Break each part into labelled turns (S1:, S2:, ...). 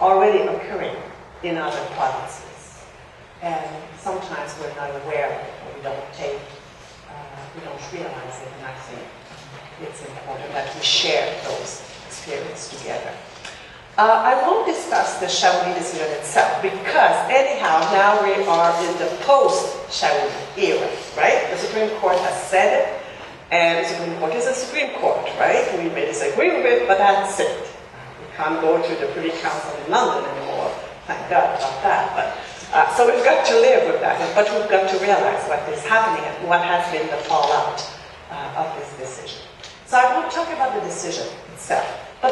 S1: already occurring in other provinces. And sometimes we're not aware of it, or we don't realize it, and I think it's important that we share those experiences together. I won't discuss the Chaoulli decision itself, because anyhow, now we are in the post-Chaoulli era, right? The Supreme Court has said it, and the Supreme Court is a Supreme Court, right? We may disagree with it, but that's it. We can't go to the Privy Council in London anymore, thank God about that. But, so we've got to live with that, but we've got to realize what is happening and what has been the fallout of this decision. So I won't talk about the decision itself, but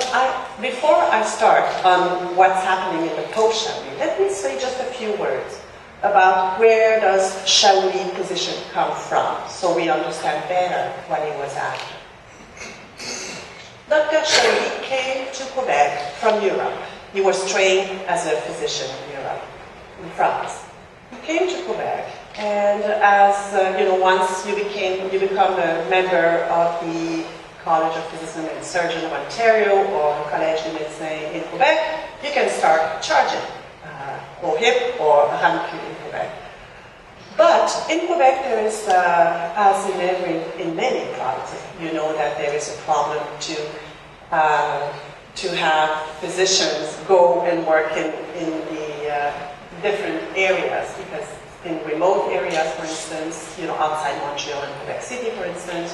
S1: before I start on what's happening in the post-Chaoulli, let me say just a few words about where does Chaoulli position come from, so we understand better what he was after. Dr. Chaoulli came to Quebec from Europe. He was trained as a physician in Europe, in France. He came to Quebec, and as once you become a member of the College of Physicians and Surgeons of Ontario or Collège des Médecins in Quebec, you can start charging OHIP or RAMQ in Quebec. But in Quebec, there is, as in many provinces, you know that there is a problem to have physicians go and work in the different areas, because in remote areas, for instance, outside Montreal and Quebec City, for instance,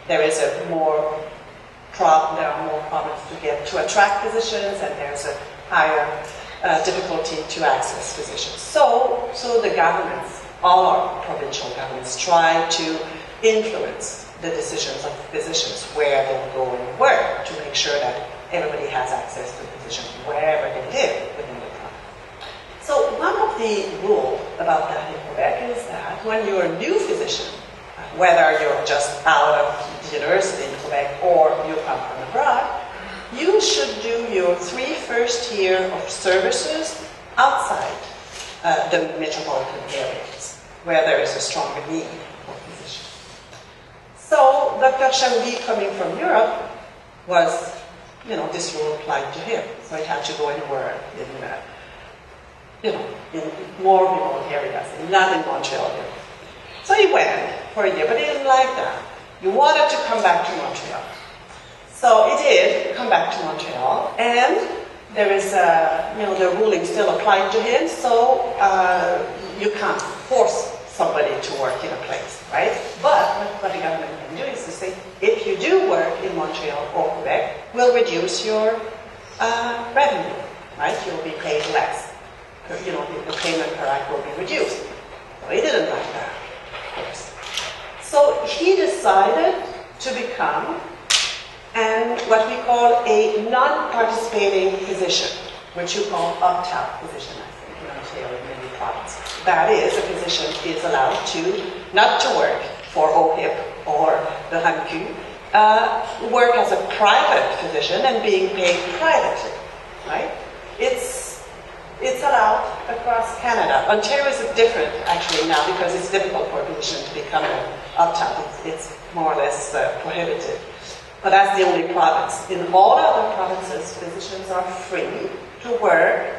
S1: there is there are more problems to attract physicians, and there's a higher difficulty to access physicians. So the governments, all our provincial governments, try to influence the decisions of physicians where they will go and work, to make sure that everybody has access to physicians wherever they live within the province. So one of the rules about that in Quebec is that when you're a new physician, whether you're just out of the university in Quebec or you come from abroad, you should do your 3 first years of services outside the metropolitan areas, where there is a stronger need for physicians. So Dr. Chaoulli, coming from Europe, was, this rule applied to him. So he had to go and work in more remote areas, not in Montreal. So he went for a year, but he didn't like that. He wanted to come back to Montreal. So he did come back to Montreal, and there is the ruling still applied to him, so you can't force somebody to work in a place, right? But what the government can do is to say, if you do work in Montreal or Quebec, we'll reduce your revenue, right? You'll be paid less. The payment per act will be reduced. So he didn't like that, of course. So he decided to become what we call a non-participating physician, which you call opt-out physician, I think, in Ontario in many provinces. That is, a physician is allowed not to work for OHIP or the RAMQ, work as a private physician and being paid privately, right? It's allowed across Canada. Ontario is different, actually, now, because it's difficult for a physician to become an opt-out. It's more or less prohibited. But that's the only province. In all other provinces, physicians are free to work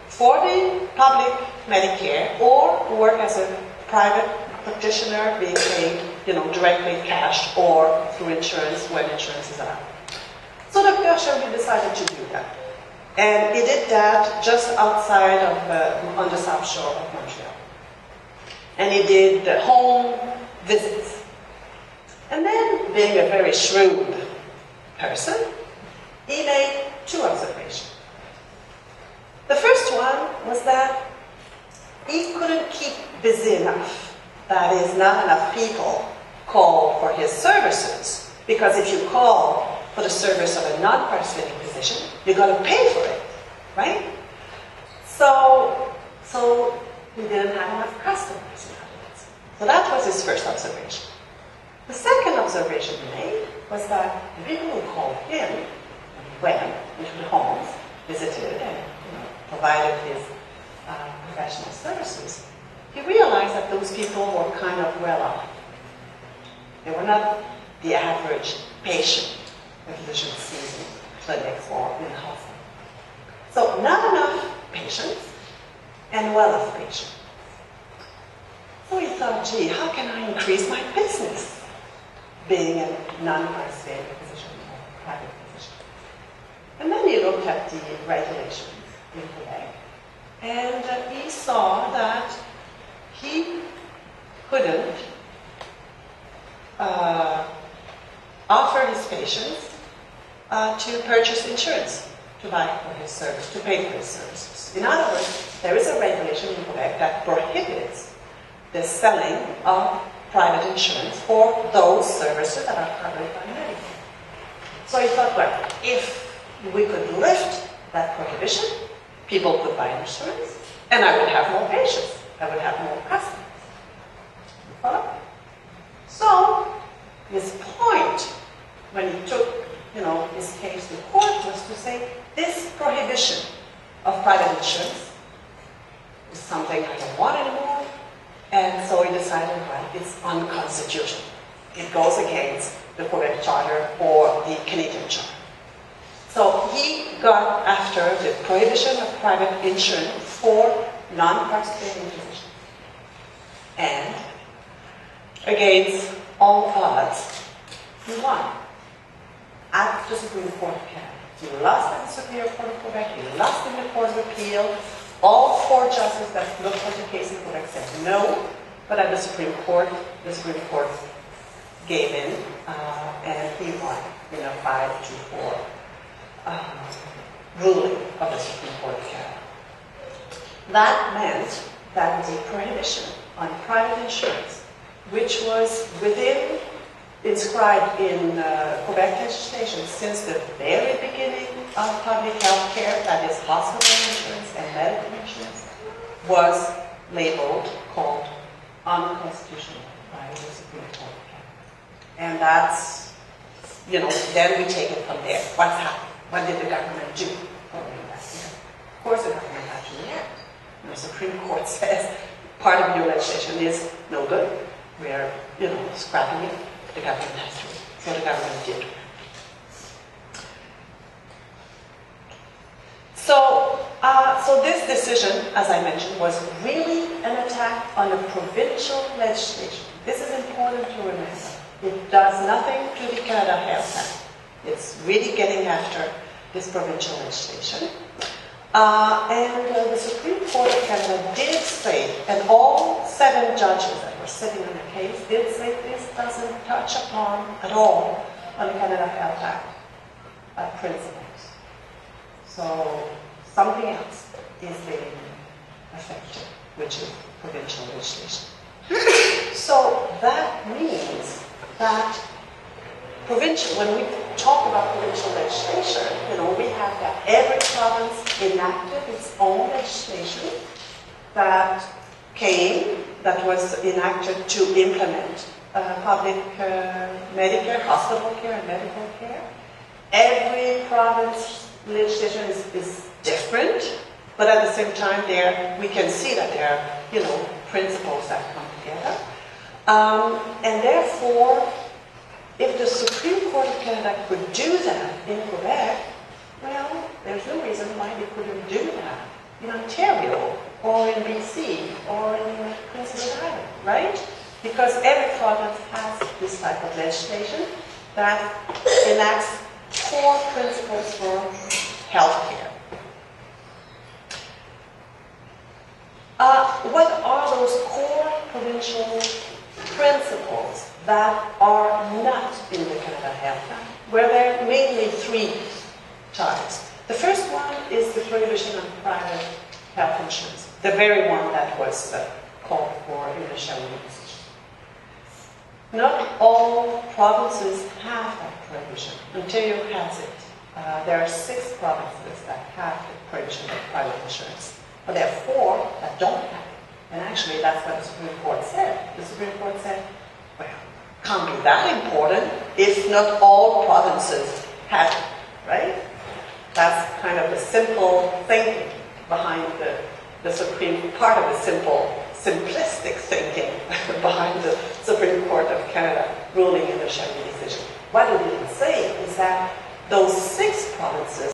S1: for the public Medicare or work as a private practitioner, being paid, directly cash or through insurance when insurance is allowed. So Dr. Chaoulli decided to do that. And he did that just outside of, on the South Shore of Montreal. And he did home visits. And then, being a very shrewd person, he made 2 observations. The first one was that he couldn't keep busy enough. That is, not enough people call for his services. Because if you call for the service of a non-participating physician, you're going to pay for it, right? So he didn't have enough customers, in other words. So that was his first observation. The second observation he made was that the people who called him, when he went into the homes, visited and provided his professional services, he realized that those people were kind of well off. They were not the average patient a physician sees in clinics or in hospitals. So not enough patients and wealth of patients. So he thought, gee, how can I increase my business being a non-participating physician or private physician? And then he looked at the regulations in Quebec, and he saw that he couldn't offer his patients to purchase insurance to buy for his service, to pay for his services. In other words, there is a regulation in Quebec that prohibits the selling of private insurance for those services that are covered by Medicare. So he thought, well, if we could lift that prohibition, people could buy insurance, and I would have more patients, I would have more customers. Follow? So his point when he took, his case to court was to say this prohibition of private insurance is something I don't want anymore, and so he decided, well, it's unconstitutional. It goes against the Quebec Charter or the Canadian Charter. So he got after the prohibition of private insurance for non-participating physicians. And against all odds, he won at the Supreme Court of Canada. He lost at the Superior Court of Quebec, he lost in the Court of Appeal. All four judges that looked at the case in Quebec said no, but at the Supreme Court gave in, and he won in a 5-4 ruling of the Supreme Court of Canada. That meant that the prohibition on private insurance, which was inscribed in Quebec legislation since the very beginning of public health care, that is hospital insurance and medical insurance, was called unconstitutional by the Supreme Court of Canada. And that's, then we take it from there. What's happened? What did the government do following that? Of course the government had to react. The Supreme Court says part of your legislation is no good. We're, scrapping it. The government has to. So the government did. So this decision, as I mentioned, was really an attack on the provincial legislation. This is important to remember. It does nothing to the Canada Health Act. It's really getting after this provincial legislation. And the Supreme Court of Canada did say, and all 7 judges that were sitting on the case did say this doesn't touch upon at all on the Canada Health Act principles. So something else is being affected, which is provincial legislation. So that means that when we talk about provincial legislation, we have that every province enacted its own legislation that was enacted to implement public Medicare, hospital care, and medical care. Every province legislation is different, but at the same time, we can see that there are, principles that come together. And therefore, if the Supreme Court of Canada could do that in Quebec, well, there's no reason why they couldn't do that in Ontario, or in BC, or in Prince Edward Island, right? Because every province has this type of legislation that enacts core principles for health care. What are those core provincial principles that are not in the Canada Health Act? Well, there are mainly 3 types. The first one is the prohibition of private health insurance, the very one that was called for in the Chaoulli decision. Not all provinces have that prohibition. Ontario has it. There are 6 provinces that have the prohibition of private insurance, but there are 4 that don't have it. And actually, that's what the Supreme Court said. The Supreme Court said, well, can't be that important if not all provinces have it, right? That's kind of the simple thinking behind the Supreme, part of the simplistic thinking behind the Supreme Court of Canada ruling in the Chaoulli decision. What it didn't say is that those 6 provinces